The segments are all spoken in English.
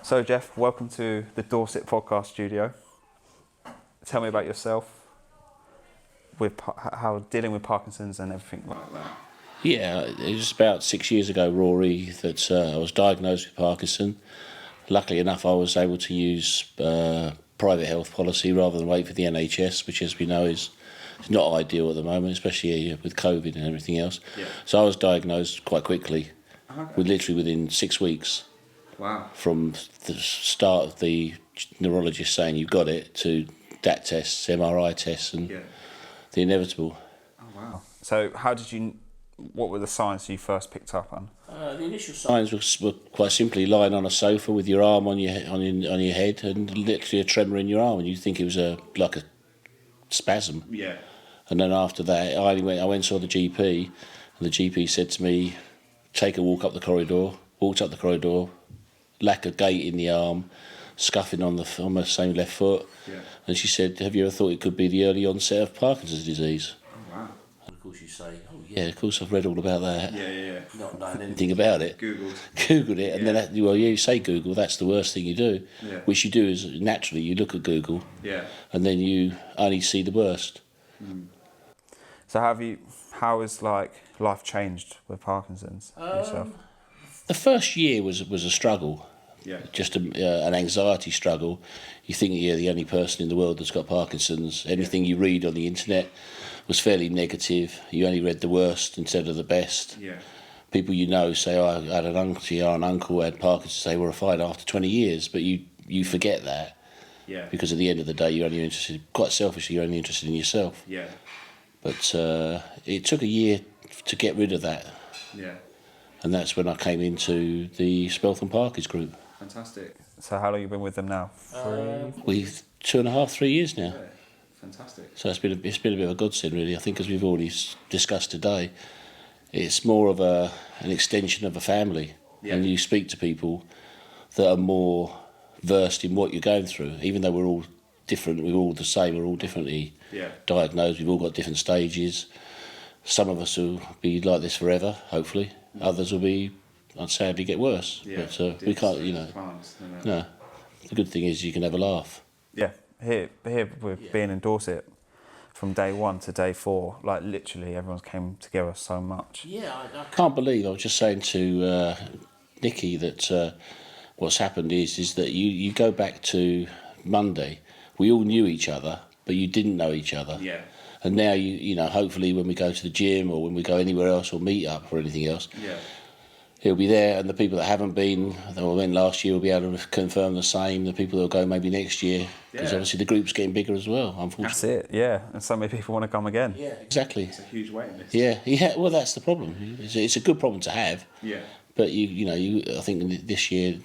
So, Geoff, welcome to the Dorset podcast studio. Tell me about yourself, with how dealing with Parkinson's and everything like that. Yeah, it was about 6 years ago, Rory, that I was diagnosed with Parkinson. Luckily enough, I was able to use private health policy rather than wait for the NHS, which, as we know, is not ideal at the moment, especially with COVID and everything else. Yeah. So I was diagnosed quite quickly, Okay. literally within 6 weeks. Wow. From the start of the neurologist saying you've got it to DAT tests, MRI tests, and the inevitable. Oh wow. So what were the signs you first picked up on? The initial signs were quite simply lying on a sofa with your arm on your head and literally a tremor in your arm, and you'd think it was like a spasm. Yeah. And then after that, I went and saw the GP, and the GP said to me, take a walk up the corridor. Walked up the corridor, lack of gait in the arm, scuffing on my same left foot. Yeah. And she said, have you ever thought it could be the early onset of Parkinson's disease? Oh wow. And of course you say, oh yeah, of course I've read all about that. Yeah. Not knowing anything about it. Googled it, and then you say Google, that's the worst thing you do. Yeah. Which you do is, naturally, you look at Google, and then you only see the worst. So how has life changed with Parkinson's yourself? The first year was a struggle. Yeah. Just an anxiety struggle. You think you're the only person in the world that's got Parkinson's. Anything you read on the internet was fairly negative. You only read the worst instead of the best. Yeah. People you know say, oh, I had an uncle who had Parkinson's. They were fine after 20 years, but you forget that. Yeah. Because at the end of the day, you're only interested, quite selfishly, you're only interested in yourself. Yeah. But it took a year to get rid of that. Yeah. And that's when I came into the Spelthorne Parkers group. Fantastic. So how long have you been with them now? We've 2.5, 3 years now. Yeah. Fantastic. So it's been a bit of a godsend, really. I think, as we've already discussed today, it's more of an extension of a family. Yeah. And you speak to people that are more versed in what you're going through. Even though we're all different, we're all the same, we're all differently diagnosed, we've all got different stages. Some of us will be like this forever, hopefully. Others will be, I'd sadly, get worse. Yeah. But we can't, No. The good thing is you can have a laugh. Yeah. Here with being in Dorset, from day 1 to day 4, literally everyone's came together so much. Yeah, I can't believe, I was just saying to Nikki that what's happened is that you go back to Monday, we all knew each other, but you didn't know each other. Yeah. And now, hopefully when we go to the gym or when we go anywhere else or meet up or anything else, he'll be there, and the people that haven't been, or went last year, will be able to confirm the same. The people that will go maybe next year, because obviously the group's getting bigger as well, unfortunately. That's it, yeah. And so many people want to come again. Yeah, exactly. It's a huge waiting list. Yeah. Well, that's the problem. It's a good problem to have. Yeah. But I think this year,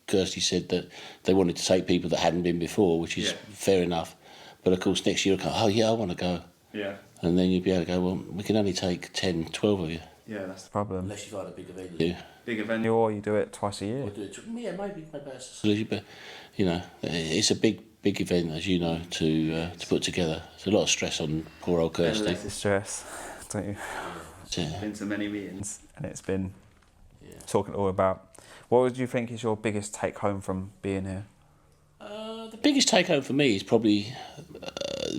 Kirsty said that they wanted to take people that hadn't been before, which is fair enough. But of course, next year, I want to go. Yeah. And then you'd be able to go, well, we can only take 10, 12 of you. Yeah, that's the problem. Unless you find a bigger venue. Bigger venue, or you do it twice a year. Or do it, maybe that's a but it's a big event, as you know, to put together. There's a lot of stress on poor old Kirsty. It's stress, don't you? Yeah. Been to many meetings, and it's been talking all about. What would you think is your biggest take home from being here? The biggest take home for me is probably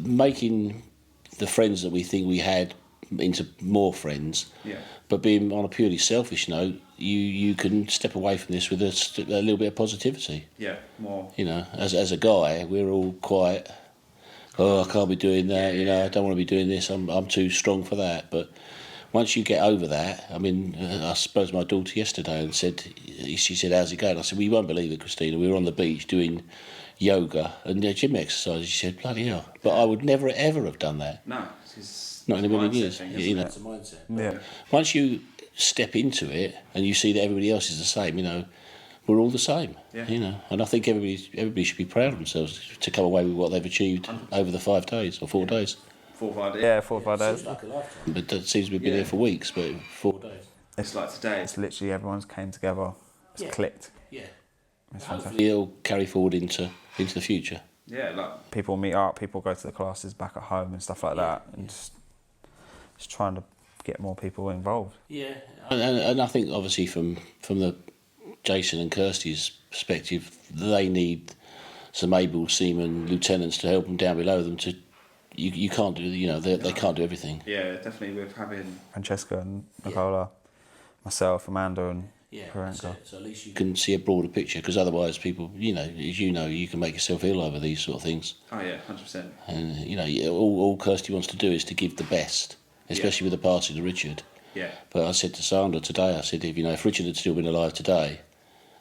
making the friends that we think we had into more friends. Yeah. But being on a purely selfish note, you can step away from this with a little bit of positivity. Yeah, more. As a guy, we're all quite, I can't be doing that, I don't want to be doing this, I'm too strong for that. But once you get over that, I suppose my daughter yesterday she said, how's it going? I said, well, you won't believe it, Christina, we were on the beach doing yoga and gym exercises. She said, bloody hell. But I would never, ever have done that. No, it's not in a million years. It's a mindset. Yeah. Once you step into it and you see that everybody else is the same, we're all the same. Yeah. And I think everybody should be proud of themselves to come away with what they've achieved over the 5 days or 4 days. 4 or 5 days. Yeah, 4 or 5 days. Seems like a lifetime. But that seems to have been there for weeks, but 4 days. It's like today. It's literally everyone's came together. It's clicked. Yeah. It's Hopefully fantastic. it'll carry forward into the future. Yeah, people meet up, people go to the classes back at home and stuff like that, and just trying to get more people involved. Yeah, and I think obviously from the Jason and Kirsty's perspective, they need some able seamen, lieutenants to help them down below them. You can't do, you know, they can't do everything. Yeah, definitely with having Francesca and Nicola, myself, Amanda and Karenka. So at least you can see a broader picture, because otherwise people, you know, as you know, you can make yourself ill over these sort of things. Oh yeah, 100%. And, you know, all Kirsty wants to do is to give the best, especially with the passing of Richard. Yeah. But I said to Sandra today, I said, if Richard had still been alive today,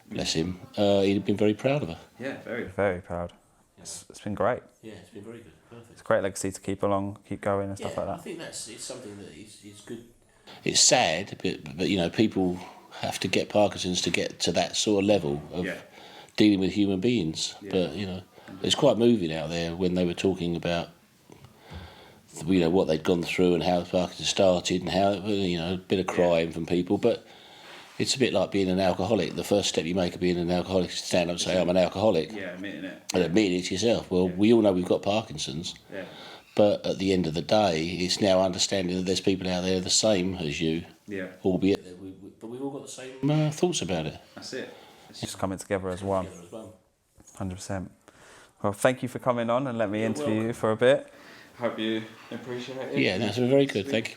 bless him, he'd have been very proud of her. Yeah, very. Very proud. Yeah. It's been great. Yeah, it's been very good. Perfect. It's a great legacy to keep going and stuff like that. I think it's something that is good. It's sad, but you know, people have to get Parkinson's to get to that sort of level of dealing with human beings. Yeah. But, you know, it's quite moving out there when they were talking about, you know, what they'd gone through and how Parkinson started and how, you know, a bit of crying from people. But it's a bit like being an alcoholic. The first step you make of being an alcoholic is to stand up and say, I'm an alcoholic. Yeah, admitting it. And admitting it to yourself. Well, we all know we've got Parkinson's. Yeah. But at the end of the day, it's now understanding that there's people out there the same as you. Yeah. Albeit, but we've all got the same thoughts about it. That's it. It's just coming together as one. 100%. Well, thank you for coming on and let me interview you for a bit. Hope you appreciate it. Yeah, that's very good. Thank you.